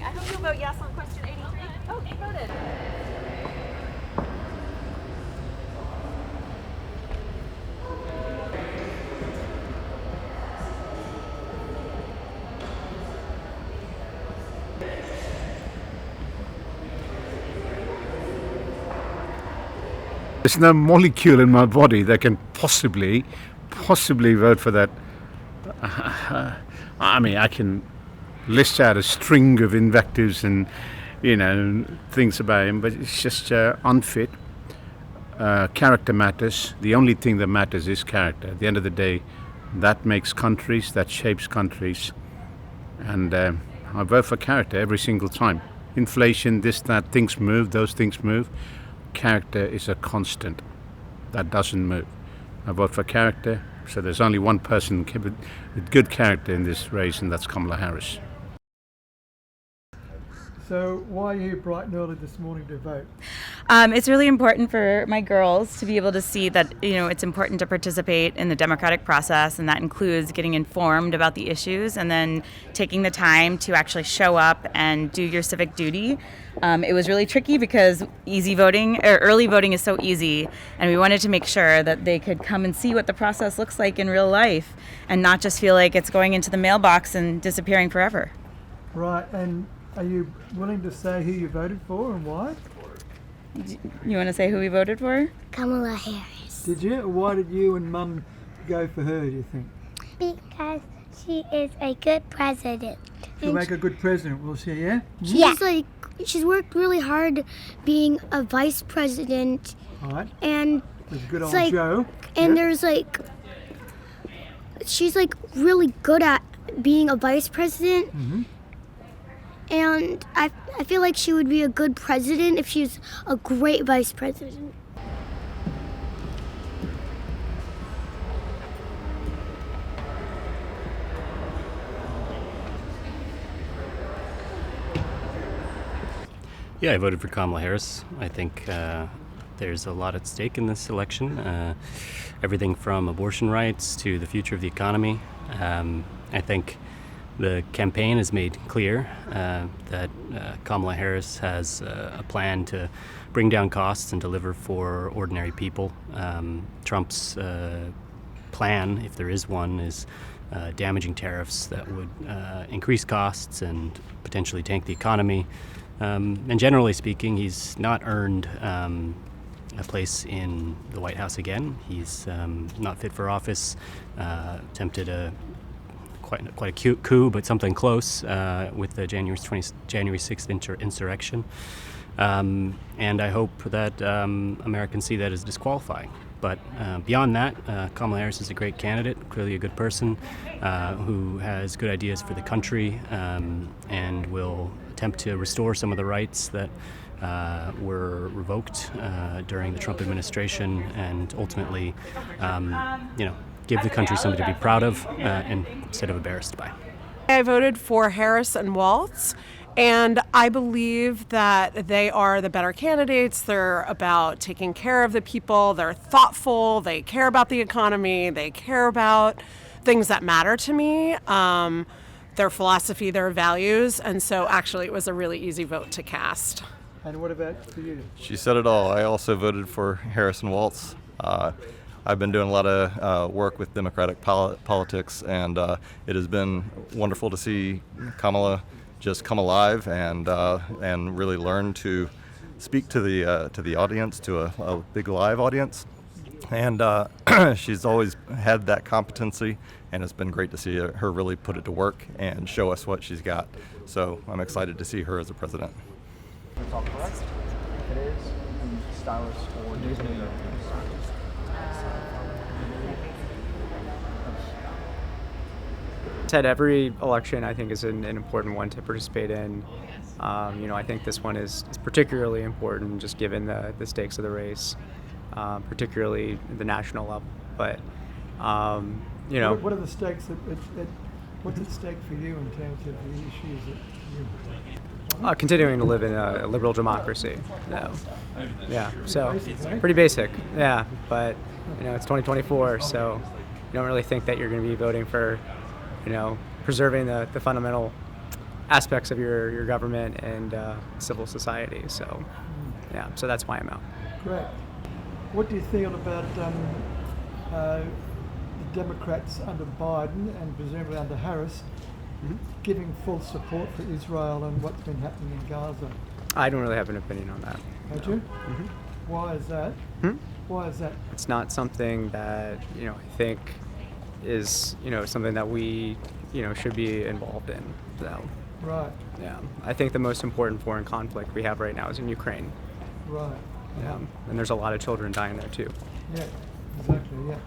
I hope you'll vote yes on question 83. Oh, you voted. There's no molecule in my body that can possibly vote for that. I mean, I can list out a string of invectives and, things about him, but it's just unfit. Character matters. The only thing that matters is character. At the end of the day, that makes countries, that shapes countries. And I vote for character every single time. Inflation, this, that, things move, those things move. Character is a constant that doesn't move. I vote for character, so there's only one person with good character in this race, and that's Kamala Harris. So why are you bright and early this morning to vote? It's really important for my girls to be able to see that, it's important to participate in the democratic process, and that includes getting informed about the issues and then taking the time to actually show up and do your civic duty. It was really tricky because early voting is so easy, and we wanted to make sure that they could come and see what the process looks like in real life and not just feel like it's going into the mailbox and disappearing forever. Right, and are you willing to say who you voted for and why? You want to say who we voted for? Kamala Harris. Did you? Why did you and Mum go for her, do you think? Because she is a good president. She'll make a good president, will she, yeah? She's worked really hard being a vice president. All right. And There's good old like, Joe. And Yeah. she's really good at being a vice president. Mm-hmm. And I feel like she would be a good president if she's a great vice president. Yeah, I voted for Kamala Harris. I think there's a lot at stake in this election. Everything from abortion rights to the future of the economy. I think the campaign has made clear that Kamala Harris has a plan to bring down costs and deliver for ordinary people. Trump's plan, if there is one, is damaging tariffs that would increase costs and potentially tank the economy. And generally speaking, he's not earned a place in the White House again. He's not fit for office, attempted quite a cute coup, but something close with the January 6th insurrection. And I hope that Americans see that as disqualifying. But beyond that, Kamala Harris is a great candidate, clearly a good person who has good ideas for the country and will attempt to restore some of the rights that were revoked during the Trump administration, and ultimately, give the country something to be proud of instead of embarrassed by. I voted for Harris and Walz, and I believe that they are the better candidates. They're about taking care of the people. They're thoughtful. They care about the economy. They care about things that matter to me, their philosophy, their values. And so actually it was a really easy vote to cast. And what about for you? She said it all. I also voted for Harris and Walz. I've been doing a lot of work with Democratic politics, and it has been wonderful to see Kamala just come alive and really learn to speak to the audience, to a big live audience. And she's always had that competency, and it's been great to see her really put it to work and show us what she's got. So I'm excited to see her as a president. It's all correct. If it is, stylus or newspaper. Ted, every election I think is an important one to participate in. I think this one is particularly important just given the stakes of the race, particularly at the national level. But, What are the stakes what's at stake for you in terms of the issues that you... Continuing to live in a liberal democracy. No. Yeah, so pretty basic. Yeah, but it's 2024, so you don't really think that you're going to be voting for, preserving the fundamental aspects of your government and civil society. So, yeah, so that's why I'm out. Great. What do you feel about the Democrats under Biden and presumably under Harris giving full support for Israel and what's been happening in Gaza? I don't really have an opinion on that. Don't you? Why is that? Why is that? It's not something that, I think is, something that we, should be involved in. So, Right. yeah, I think the most important foreign conflict we have right now is in Ukraine. Right. Yeah, and there's a lot of children dying there too. Yeah, exactly, yeah.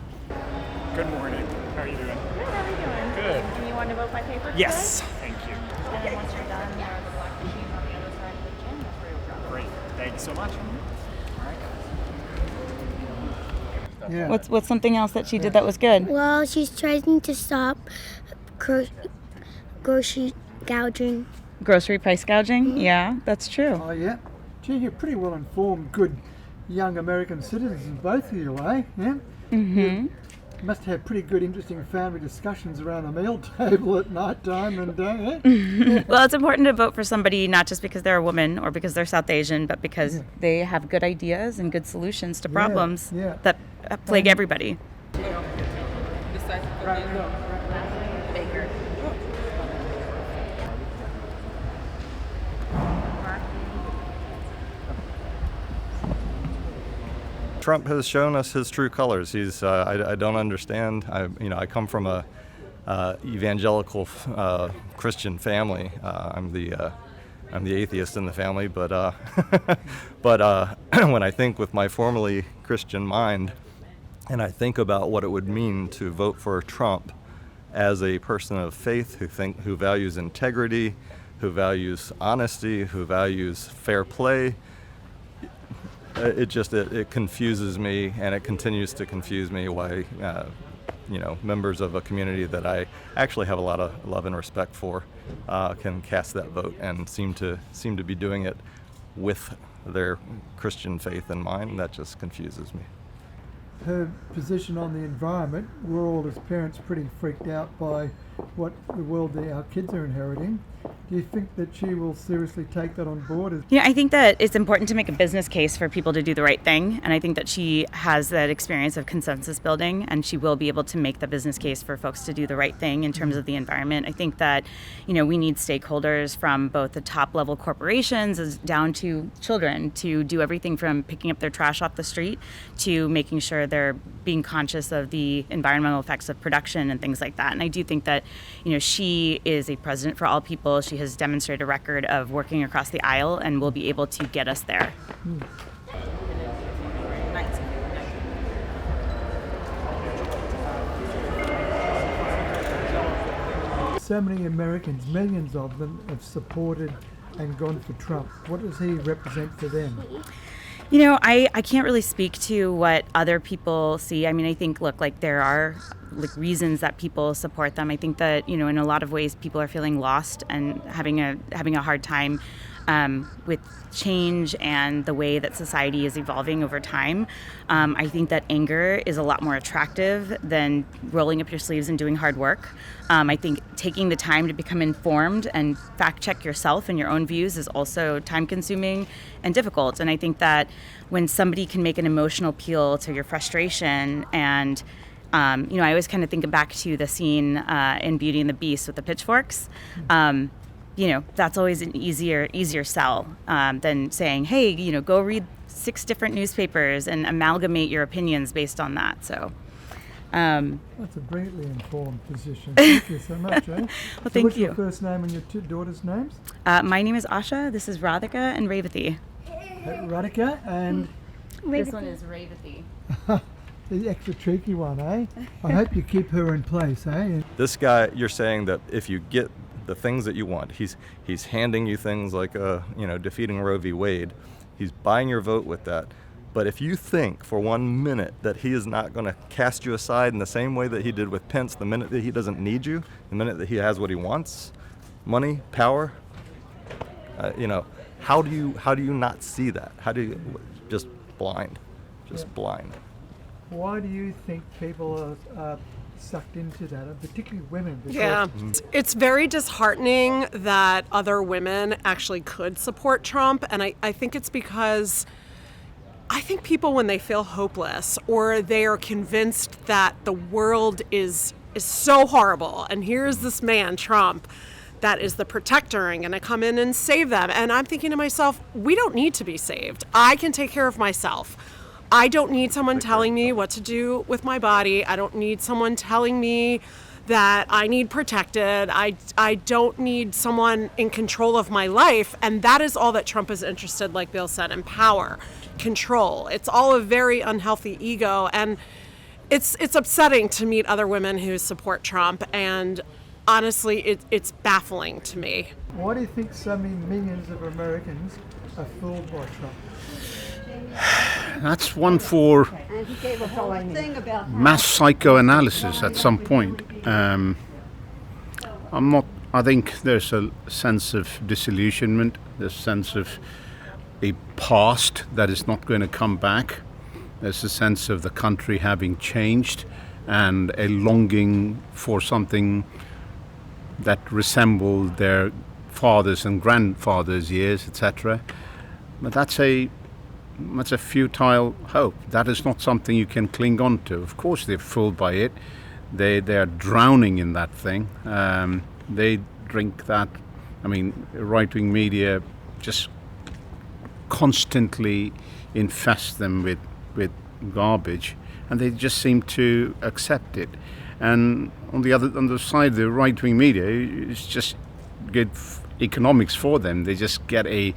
Good morning. How are you doing? Good, how are you doing? Good. And you want to vote by paper today? Yes. Thank you. And then once you're done, there are the black machines on the other side of the gym. That's where you'll drop. Great. Thank you so much. All right. Yeah. What's something else that she did that was good? Well, she's trying to stop grocery gouging. Grocery price gouging? Yeah, that's true. Oh, yeah. Gee, you're pretty well informed, good young American citizens, both of you, eh? Yeah? You must have pretty good, interesting family discussions around a meal table at night time and yeah? Well, it's important to vote for somebody not just because they're a woman or because they're South Asian, but because they have good ideas and good solutions to problems that plague everybody. Trump has shown us his true colors. He's I don't understand. I come from a evangelical Christian family. I'm the atheist in the family, but when I think with my formerly Christian mind, and I think about what it would mean to vote for Trump as a person of faith who values integrity, who values honesty, who values fair play. It confuses me, and it continues to confuse me why members of a community that I actually have a lot of love and respect for can cast that vote and seem to be doing it with their Christian faith in mind. That just confuses me. Her position on the environment, we're all as parents pretty freaked out by what the world that our kids are inheriting. Do you think that she will seriously take that on board? I think that it's important to make a business case for people to do the right thing, and I think that she has that experience of consensus building, and she will be able to make the business case for folks to do the right thing in terms of the environment. I think that, we need stakeholders from both the top level corporations as down to children to do everything from picking up their trash off the street to making sure they're being conscious of the environmental effects of production and things like that. And I do think that, she is a president for all people. She has demonstrated a record of working across the aisle and will be able to get us there. So many Americans, millions of them, have supported and gone for Trump. What does he represent for them? I can't really speak to what other people see. I mean, I think, there are reasons that people support them. I think that, in a lot of ways, people are feeling lost and having a hard time with change and the way that society is evolving over time. I think that anger is a lot more attractive than rolling up your sleeves and doing hard work. I think taking the time to become informed and fact check yourself and your own views is also time consuming and difficult. And I think that when somebody can make an emotional appeal to your frustration and I always kind of think back to the scene in Beauty and the Beast with the pitchforks. That's always an easier sell than saying, hey, go read 6 different newspapers and amalgamate your opinions based on that. So, that's a brilliantly informed position. Thank you so much. Well, so thank what's you. your first name and your 2 daughters' names? My name is Asha. This is Radhika and Revathi. Radhika and This one is Revathi. the extra tricky one, eh? I hope you keep her in place, eh? This guy, you're saying that if you get the things that you want, he's handing you things like defeating Roe v. Wade. He's buying your vote with that. But if you think for 1 minute that he is not going to cast you aside in the same way that he did with Pence, the minute that he doesn't need you, the minute that he has what he wants, money, power, how do you not see that? How do you blind? Blind. Why do you think people are sucked into that, and particularly women. Because Yeah, it's very disheartening that other women actually could support Trump. And I think it's because I think people, when they feel hopeless or they are convinced that the world is so horrible, and here's this man, Trump, that is the protector and going to come in and save them. And I'm thinking to myself, we don't need to be saved. I can take care of myself. I don't need someone telling me what to do with my body. I don't need someone telling me that I need protected. I don't need someone in control of my life. And that is all that Trump is interested, like Bill said, in power, control. It's all a very unhealthy ego. And it's upsetting to meet other women who support Trump. And honestly, it's baffling to me. why do you think so many millions of Americans are fooled by Trump? That's one for mass psychoanalysis at some point. I think there's a sense of disillusionment, there's a sense of a past that is not going to come back. There's a sense of the country having changed and a longing for something that resembled their fathers and grandfathers' years, etc. But that's a futile hope. That is not something you can cling on to. Of course, they're fooled by it. They are drowning in that thing. They drink that. I mean, right-wing media just constantly infest them with garbage, and they just seem to accept it. And on the side, the right-wing media is just good economics for them. They just get a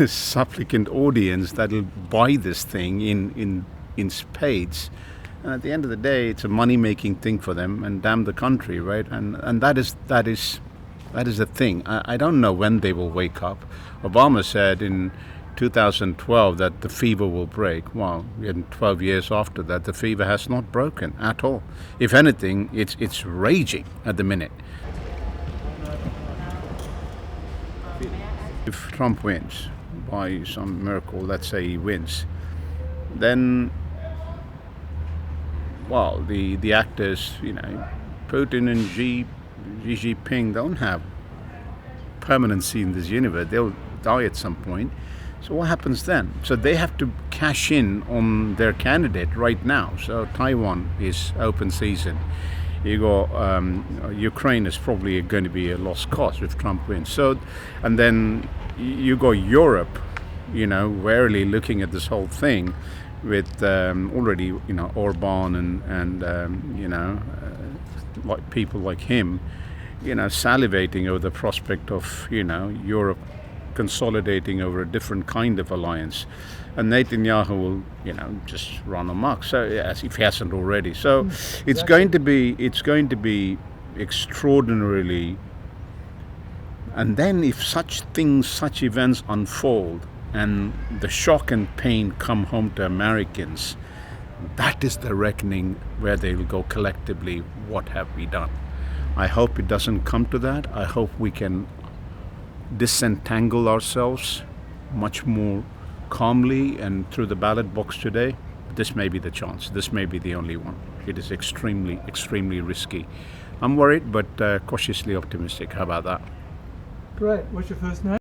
supplicant audience that'll buy this thing in spades. And at the end of the day, it's a money-making thing for them, and damn the country, right? And that is the thing. I don't know when they will wake up. Obama said in 2012 that the fever will break. Well, in 12 years after that, the fever has not broken at all. If anything, it's raging at the minute. If Trump wins by some miracle, let's say he wins, then, well, the actors, Putin and Xi Jinping don't have permanency in this universe. They'll die at some point. So what happens then? So they have to cash in on their candidate right now. So Taiwan is open season. You go, Ukraine is probably going to be a lost cause if Trump wins. So, and then you go Europe, warily looking at this whole thing with already, Orban and like people like him, salivating over the prospect of, Europe consolidating over a different kind of alliance. And Netanyahu will, just run amok. So, yes, if he hasn't already. So, it's going to be extraordinarily. And then, if such events unfold, and the shock and pain come home to Americans, that is the reckoning where they will go collectively. What have we done? I hope it doesn't come to that. I hope we can disentangle ourselves much more calmly and through the ballot box today. This may be the chance. This may be the only one. It is extremely, extremely risky. I'm worried, but cautiously optimistic. How about that? Great. What's your first name?